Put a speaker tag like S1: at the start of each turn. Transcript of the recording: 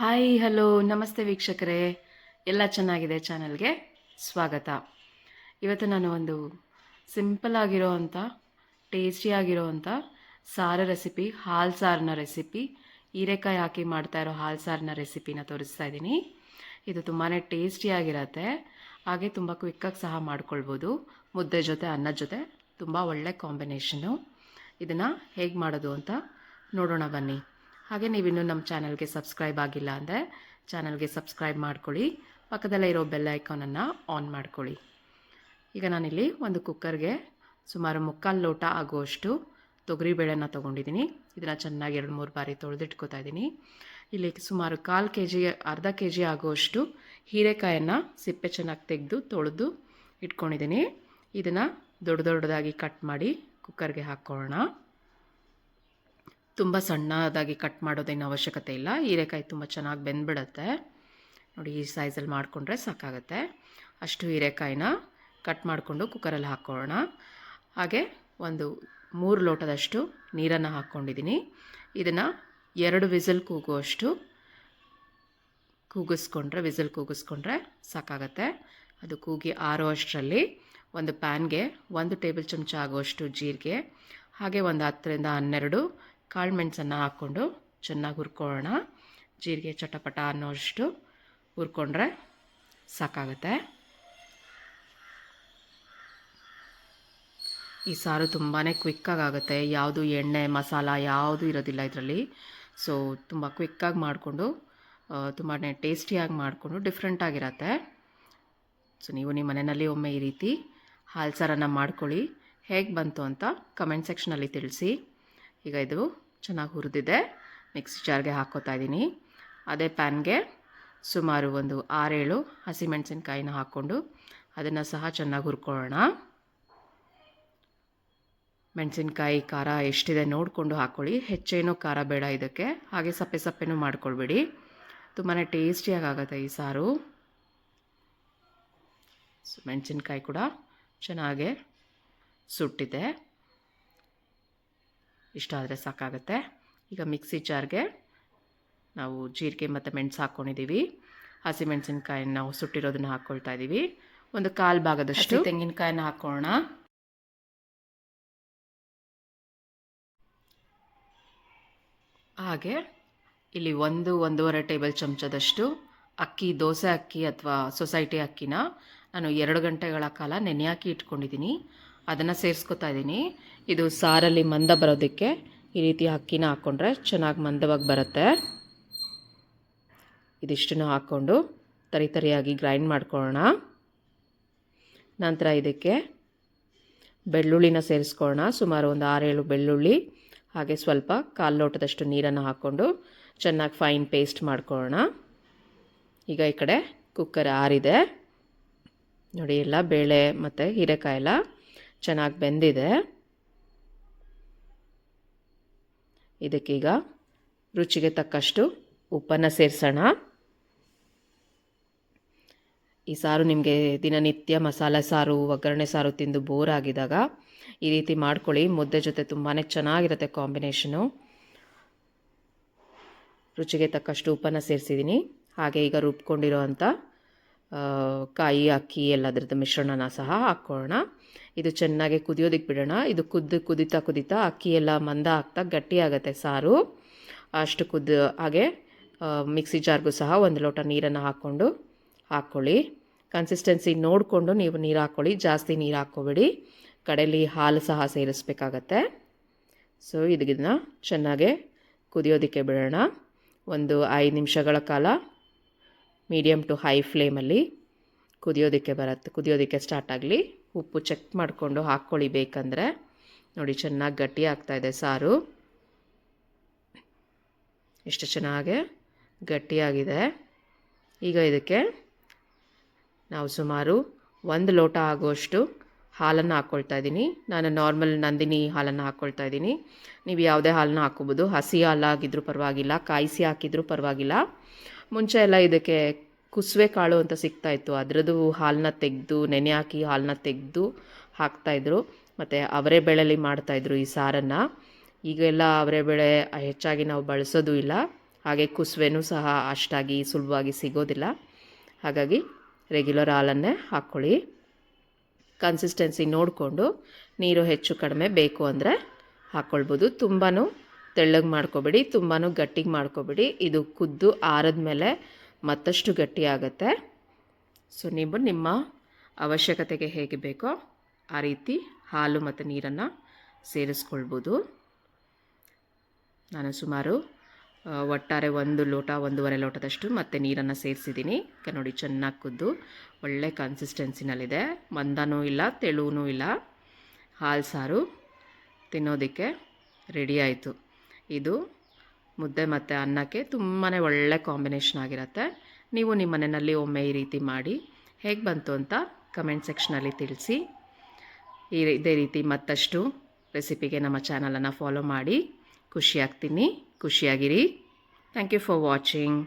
S1: Hi hello ನಮಸ್ತೆ ವೀಕ್ಷಕರೇ, ಎಲ್ಲ ಚೆನ್ನಾಗಿದೆ ಚಾನಲ್ಗೆ ಸ್ವಾಗತ. ಇವತ್ತು ನಾನು ಒಂದು ಸಿಂಪಲ್ ಆಗಿರೋ ಅಂಥ ಟೇಸ್ಟಿಯಾಗಿರೋ ಅಂಥ ಸಾರು ರೆಸಿಪಿ, ಹಾಲು ಸಾರನ್ನ ರೆಸಿಪಿ, ಹೀರೆಕಾಯಿ ಹಾಕಿ ಮಾಡ್ತಾ ಇರೋ ಹಾಲು ಸಾರನ್ನ ರೆಸಿಪಿನ ತೋರಿಸ್ತಾ ಇದ್ದೀನಿ. ಇದು ತುಂಬಾ ಟೇಸ್ಟಿಯಾಗಿರತ್ತೆ, ಹಾಗೆ ತುಂಬ ಕ್ವಿಕ್ಕಾಗಿ ಸಹ ಮಾಡ್ಕೊಳ್ಬೋದು. ಮುದ್ದೆ ಜೊತೆ ಅನ್ನದ ಜೊತೆ ತುಂಬ ಒಳ್ಳೆ ಕಾಂಬಿನೇಷನು. ಇದನ್ನು ಹೇಗೆ ಮಾಡೋದು ಅಂತ ನೋಡೋಣ ಬನ್ನಿ. ಹಾಗೆ ನೀವಿನ್ನೂ ನಮ್ಮ ಚಾನಲ್ಗೆ ಸಬ್ಸ್ಕ್ರೈಬ್ ಆಗಿಲ್ಲ ಅಂದರೆ ಚಾನಲ್ಗೆ ಸಬ್ಸ್ಕ್ರೈಬ್ ಮಾಡ್ಕೊಳ್ಳಿ, ಪಕ್ಕದಲ್ಲೇ ಇರೋ ಬೆಲ್ ಐಕಾನನ್ನು ಆನ್ ಮಾಡ್ಕೊಳ್ಳಿ. ಈಗ ನಾನಿಲ್ಲಿ ಒಂದು ಕುಕ್ಕರ್ಗೆ ಸುಮಾರು 3/4 ಲೋಟ ಆಗುವಷ್ಟು ತೊಗರಿಬೇಳೆನ ತೊಗೊಂಡಿದ್ದೀನಿ. ಇದನ್ನು ಚೆನ್ನಾಗಿ 2-3 ಬಾರಿ ತೊಳೆದಿಟ್ಕೋತಾ ಇದ್ದೀನಿ. ಇಲ್ಲಿ ಸುಮಾರು 1/4 kg, ಅರ್ಧ kg ಆಗುವಷ್ಟು ಹೀರೆಕಾಯನ್ನು ಸಿಪ್ಪೆ ಚೆನ್ನಾಗಿ ತೆಗೆದು ತೊಳೆದು ಇಟ್ಕೊಂಡಿದ್ದೀನಿ. ಇದನ್ನು ದೊಡ್ಡದಾಗಿ ಕಟ್ ಮಾಡಿ ಕುಕ್ಕರ್ಗೆ ಹಾಕ್ಕೊಳ್ಳೋಣ. ತುಂಬ ಸಣ್ಣದಾಗಿ ಕಟ್ ಮಾಡೋದೇನು ಅವಶ್ಯಕತೆ ಇಲ್ಲ, ಹೀರೆಕಾಯಿ ತುಂಬ ಚೆನ್ನಾಗಿ ಬೆಂದ್ಬಿಡುತ್ತೆ. ನೋಡಿ, ಈ ಸೈಜಲ್ಲಿ ಮಾಡಿಕೊಂಡ್ರೆ ಸಾಕಾಗುತ್ತೆ. ಅಷ್ಟು ಹೀರೆಕಾಯಿನ ಕಟ್ ಮಾಡಿಕೊಂಡು ಕುಕ್ಕರಲ್ಲಿ ಹಾಕ್ಕೊಳ್ಳೋಣ. ಹಾಗೆ ಒಂದು 3 ಲೋಟದಷ್ಟು ನೀರನ್ನು ಹಾಕ್ಕೊಂಡಿದ್ದೀನಿ. ಇದನ್ನು 2 ವಿಸಿಲ್ ಕೂಗಿಸ್ಕೊಂಡ್ರೆ ಸಾಕಾಗತ್ತೆ. ಅದು ಕೂಗಿ ಆರೋ ಅಷ್ಟರಲ್ಲಿ ಒಂದು ಪ್ಯಾನ್ಗೆ 1 ಟೇಬಲ್ ಚಮಚ ಆಗುವಷ್ಟು ಜೀರಿಗೆ, ಹಾಗೆ ಒಂದು 10-12 ಕಾಳು ಮೆಣಸನ್ನು ಹಾಕ್ಕೊಂಡು ಚೆನ್ನಾಗಿ ಹುರ್ಕೊಳ್ಳೋಣ. ಜೀರಿಗೆ ಚಟಪಟ ಅನ್ನೋಷ್ಟು ಹುರ್ಕೊಂಡ್ರೆ ಸಾಕಾಗುತ್ತೆ. ಈ ಸಾರು ತುಂಬಾ ಕ್ವಿಕ್ಕಾಗುತ್ತೆ, ಯಾವುದು ಎಣ್ಣೆ ಮಸಾಲ ಯಾವುದು ಇರೋದಿಲ್ಲ ಇದರಲ್ಲಿ. ಸೊ ತುಂಬ ಕ್ವಿಕ್ಕಾಗಿ ಮಾಡಿಕೊಂಡು ತುಂಬಾ ಟೇಸ್ಟಿಯಾಗಿ ಮಾಡಿಕೊಂಡು ಡಿಫ್ರೆಂಟಾಗಿರತ್ತೆ. ಸೊ ನೀವು ನಿಮ್ಮ ಮನೆಯಲ್ಲಿ ಒಮ್ಮೆ ಈ ರೀತಿ ಹಾಲು ಸಾರನ್ನು ಮಾಡ್ಕೊಳ್ಳಿ. ಹೇಗೆ ಬಂತು ಅಂತ ಕಮೆಂಟ್ ಸೆಕ್ಷನಲ್ಲಿ ತಿಳಿಸಿ. ಈಗ ಇದು ಚೆನ್ನಾಗಿ ಹುರಿದಿದೆ, ಮಿಕ್ಸಿ ಜಾರ್ಗೆ ಹಾಕ್ಕೋತಾ ಇದ್ದೀನಿ. ಅದೇ ಪ್ಯಾನ್ಗೆ ಸುಮಾರು ಒಂದು 6-7 ಹಸಿಮೆಣಸಿನ್ಕಾಯಿನ ಹಾಕ್ಕೊಂಡು ಅದನ್ನು ಸಹ ಚೆನ್ನಾಗಿ ಹುರ್ಕೊಳ್ಳೋಣ. ಮೆಣಸಿನ್ಕಾಯಿ ಖಾರ ಎಷ್ಟಿದೆ ನೋಡಿಕೊಂಡು ಹಾಕ್ಕೊಳ್ಳಿ, ಹೆಚ್ಚೇನೂ ಖಾರ ಬೇಡ ಇದಕ್ಕೆ. ಹಾಗೆ ಸಪ್ಪೆನೂ ಮಾಡ್ಕೊಳ್ಬೇಡಿ, ತುಂಬಾ ಟೇಸ್ಟಿಯಾಗುತ್ತೆ ಈ ಸಾರು. ಮೆಣಸಿನ್ಕಾಯಿ ಕೂಡ ಚೆನ್ನಾಗೆ ಸುಟ್ಟಿದೆ, ಇಷ್ಟ ಆದರೆ ಸಾಕಾಗುತ್ತೆ. ಈಗ ಮಿಕ್ಸಿ ಜಾರ್ಗೆ ನಾವು ಜೀರಿಗೆ ಮತ್ತು ಮೆಣಸು ಹಾಕ್ಕೊಂಡಿದ್ದೀವಿ, ಹಸಿಮೆಣಸಿನ್ಕಾಯಿನ ನಾವು ಸುಟ್ಟಿರೋದನ್ನ ಹಾಕ್ಕೊಳ್ತಾ ಇದ್ದೀವಿ. ಒಂದು 1/4 ಭಾಗದಷ್ಟು ತೆಂಗಿನಕಾಯಿನ ಹಾಕ್ಕೊಳ್ಳೋಣ. ಹಾಗೆ ಇಲ್ಲಿ 1-1.5 ಟೇಬಲ್ ಚಮಚದಷ್ಟು ಅಕ್ಕಿ, ದೋಸೆ ಅಕ್ಕಿ ಅಥವಾ ಸೊಸೈಟಿ ಅಕ್ಕಿನ ನಾನು 2 ಗಂಟೆಗಳ ಕಾಲ ನೆನೆ ಹಾಕಿ ಇಟ್ಕೊಂಡಿದ್ದೀನಿ. ಅದನ್ನು ಸೇರಿಸ್ಕೊತಾ ಇದ್ದೀನಿ. ಇದು ಸಾರಲ್ಲಿ ಮಂದ ಬರೋದಕ್ಕೆ ಈ ರೀತಿ ಅಕ್ಕಿನ ಹಾಕ್ಕೊಂಡ್ರೆ ಚೆನ್ನಾಗಿ ಮಂದವಾಗಿ ಬರುತ್ತೆ. ಇದಿಷ್ಟನ್ನು ಹಾಕ್ಕೊಂಡು ತರಿಯಾಗಿ ಗ್ರೈಂಡ್ ಮಾಡ್ಕೊಳ್ಳೋಣ. ನಂತರ ಇದಕ್ಕೆ ಬೆಳ್ಳುಳ್ಳಿನ ಸೇರಿಸ್ಕೊಳ್ಳೋಣ. ಸುಮಾರು ಒಂದು 6-7 ಬೆಳ್ಳುಳ್ಳಿ, ಹಾಗೆ ಸ್ವಲ್ಪ 1/4 ಲೋಟದಷ್ಟು ನೀರನ್ನು ಹಾಕ್ಕೊಂಡು ಚೆನ್ನಾಗಿ ಫೈನ್ ಪೇಸ್ಟ್ ಮಾಡ್ಕೊಳ್ಳೋಣ. ಈಗ ಈ ಕಡೆ ಕುಕ್ಕರ್ ಆರಿದೆ ನೋಡಿ, ಎಲ್ಲ ಬೇಳೆ ಮತ್ತು ಹೀರೆಕಾಯಿ ಎಲ್ಲ ಚೆನ್ನಾಗಿ ಬೆಂದಿದೆ. ಇದಕ್ಕೀಗ ರುಚಿಗೆ ತಕ್ಕಷ್ಟು ಉಪ್ಪನ್ನು ಸೇರಿಸೋಣ. ಈ ಸಾರು ನಿಮಗೆ ದಿನನಿತ್ಯ ಮಸಾಲೆ ಸಾರು, ಒಗ್ಗರಣೆ ಸಾರು ತಿಂದು ಬೋರ್ ಆಗಿದಾಗ ಈ ರೀತಿ ಮಾಡ್ಕೊಳ್ಳಿ. ಮುದ್ದೆ ಜೊತೆ ತುಂಬಾ ಚೆನ್ನಾಗಿರುತ್ತೆ ಕಾಂಬಿನೇಷನು. ರುಚಿಗೆ ತಕ್ಕಷ್ಟು ಉಪ್ಪನ್ನು ಸೇರಿಸಿದ್ದೀನಿ. ಹಾಗೆ ಈಗ ರುಬ್ಕೊಂಡಿರೋ ಅಂಥ ಕಾಯಿ, ಅಕ್ಕಿ ಎಲ್ಲದರದ್ದು ಮಿಶ್ರಣನ ಸಹ ಹಾಕ್ಕೊಳ್ಳೋಣ. ಇದು ಚೆನ್ನಾಗಿ ಕುದಿಯೋದಕ್ಕೆ ಬಿಡೋಣ. ಇದು ಕುದಿತಾ ಅಕ್ಕಿ ಎಲ್ಲ ಮಂದ ಆಗ್ತಾ ಗಟ್ಟಿಯಾಗುತ್ತೆ ಸಾರು. ಅಷ್ಟು ಹಾಗೆ ಮಿಕ್ಸಿ ಜಾರ್ಗೂ ಸಹ 1 ಲೋಟ ನೀರನ್ನು ಹಾಕ್ಕೊಳ್ಳಿ. ಕನ್ಸಿಸ್ಟೆನ್ಸಿ ನೋಡಿಕೊಂಡು ನೀವು ನೀರು ಹಾಕ್ಕೊಳ್ಳಿ, ಜಾಸ್ತಿ ನೀರು ಹಾಕ್ಕೋಬೇಡಿ. ಕಡೆಯಲ್ಲಿ ಹಾಲು ಸಹ ಸೇರಿಸ್ಬೇಕಾಗತ್ತೆ. ಸೊ ಇದನ್ನ ಚೆನ್ನಾಗೆ ಕುದಿಯೋದಕ್ಕೆ ಬಿಡೋಣ. ಒಂದು 5 ನಿಮಿಷಗಳ ಕಾಲ ಮೀಡಿಯಮ್ ಟು ಹೈ ಫ್ಲೇಮಲ್ಲಿ ಕುದಿಯೋದಕ್ಕೆ ಸ್ಟಾರ್ಟ್ ಆಗಲಿ. ಉಪ್ಪು ಚೆಕ್ ಮಾಡಿಕೊಂಡು ಹಾಕ್ಕೊಳ್ಳಿ ಬೇಕಂದರೆ. ನೋಡಿ, ಚೆನ್ನಾಗಿ ಗಟ್ಟಿ ಆಗ್ತಾಯಿದೆ ಸಾರು, ಎಷ್ಟು ಚೆನ್ನಾಗಿ ಗಟ್ಟಿಯಾಗಿದೆ. ಈಗ ಇದಕ್ಕೆ ನಾವು ಸುಮಾರು 1 ಲೋಟ ಆಗುವಷ್ಟು ಹಾಲನ್ನು ಹಾಕ್ಕೊಳ್ತಾ ಇದ್ದೀನಿ. ನಾನು ನಾರ್ಮಲ್ ನಂದಿನಿ ಹಾಲನ್ನು ಹಾಕ್ಕೊಳ್ತಾ ಇದ್ದೀನಿ. ನೀವು ಯಾವುದೇ ಹಾಲನ್ನ ಹಾಕ್ಕೋಬೋದು, ಹಸಿ ಹಾಲಾಗಿದ್ರೂ ಪರವಾಗಿಲ್ಲ, ಕಾಯಿಸಿ ಹಾಕಿದ್ರೂ ಪರವಾಗಿಲ್ಲ. ಮುಂಚೆ ಎಲ್ಲ ಇದಕ್ಕೆ ಕುಸುವೆ ಕಾಳು ಅಂತ ಸಿಗ್ತಾಯಿತ್ತು, ಅದರದ್ದು ಹಾಲನ್ನ ತೆಗೆದು ನೆನೆ ಹಾಕಿ ಹಾಲನ್ನ ತೆಗೆದು ಹಾಕ್ತಾಯಿದ್ರು. ಮತ್ತು ಅವರೇ ಬೇಳೆಲಿ ಮಾಡ್ತಾಯಿದ್ರು ಈ ಸಾರನ್ನು. ಈಗೆಲ್ಲ ಅವರೇ ಬೇಳೆ ಹೆಚ್ಚಾಗಿ ನಾವು ಬಳಸೋದು ಇಲ್ಲ, ಹಾಗೆ ಕುಸುವೆನೂ ಸಹ ಅಷ್ಟಾಗಿ ಸುಲಭವಾಗಿ ಸಿಗೋದಿಲ್ಲ. ಹಾಗಾಗಿ ರೆಗ್ಯುಲರ್ ಹಾಲನ್ನೇ ಹಾಕ್ಕೊಳ್ಳಿ. ಕನ್ಸಿಸ್ಟೆನ್ಸಿ ನೋಡಿಕೊಂಡು ನೀರು ಹೆಚ್ಚು ಕಡಿಮೆ ಬೇಕು ಅಂದರೆ ಹಾಕ್ಕೊಳ್ಬೋದು. ತುಂಬಾ ತೆಳ್ಳಗೆ ಮಾಡ್ಕೊಬೇಡಿ, ತುಂಬಾ ಗಟ್ಟಿಗೆ ಮಾಡ್ಕೊಬೇಡಿ. ಇದು ಕುದ್ದು ಆರಿದ ಮೇಲೆ ಮತ್ತಷ್ಟು ಗಟ್ಟಿ ಆಗುತ್ತೆ. ಸೊ ನೀವು ನಿಮ್ಮ ಅವಶ್ಯಕತೆಗೆ ಹೇಗೆ ಬೇಕೋ ಆ ರೀತಿ ಹಾಲು ಮತ್ತು ನೀರನ್ನು ಸೇರಿಸ್ಕೊಳ್ಬೋದು. ನಾನು ಸುಮಾರು ಒಟ್ಟಾರೆ 1 ಲೋಟ 1.5 ಲೋಟದಷ್ಟು ಮತ್ತೆ ನೀರನ್ನು ಸೇರಿಸಿದ್ದೀನಿ. ಈಗ ನೋಡಿ ಚೆನ್ನಾಗಿ ಕುದ್ದು ಒಳ್ಳೆ ಕನ್ಸಿಸ್ಟೆನ್ಸಿನಲ್ಲಿದೆ. ಮಂದನೂ ಇಲ್ಲ, ತೆಳುವೂ ಇಲ್ಲ. ಹಾಲು ಸಾರು ತಿನ್ನೋದಕ್ಕೆ ರೆಡಿ ಆಯಿತು. ಇದು ಮುದ್ದೆ ಮತ್ತು ಅನ್ನಕ್ಕೆ ತುಂಬಾ ಒಳ್ಳೆ ಕಾಂಬಿನೇಷನ್ ಆಗಿರುತ್ತೆ. ನೀವು ನಿಮ್ಮ ಮನೆಯಲ್ಲಿ ಒಮ್ಮೆ ಈ ರೀತಿ ಮಾಡಿ ಹೇಗೆ ಬಂತು ಅಂತ ಕಮೆಂಟ್ ಸೆಕ್ಷನಲ್ಲಿ ತಿಳಿಸಿ. ಇದೇ ರೀತಿ ಮತ್ತಷ್ಟು ರೆಸಿಪಿಗೆ ನಮ್ಮ ಚಾನಲನ್ನು ಫಾಲೋ ಮಾಡಿ. ಖುಷಿಯಾಗಿರಿ. Thank you for watching.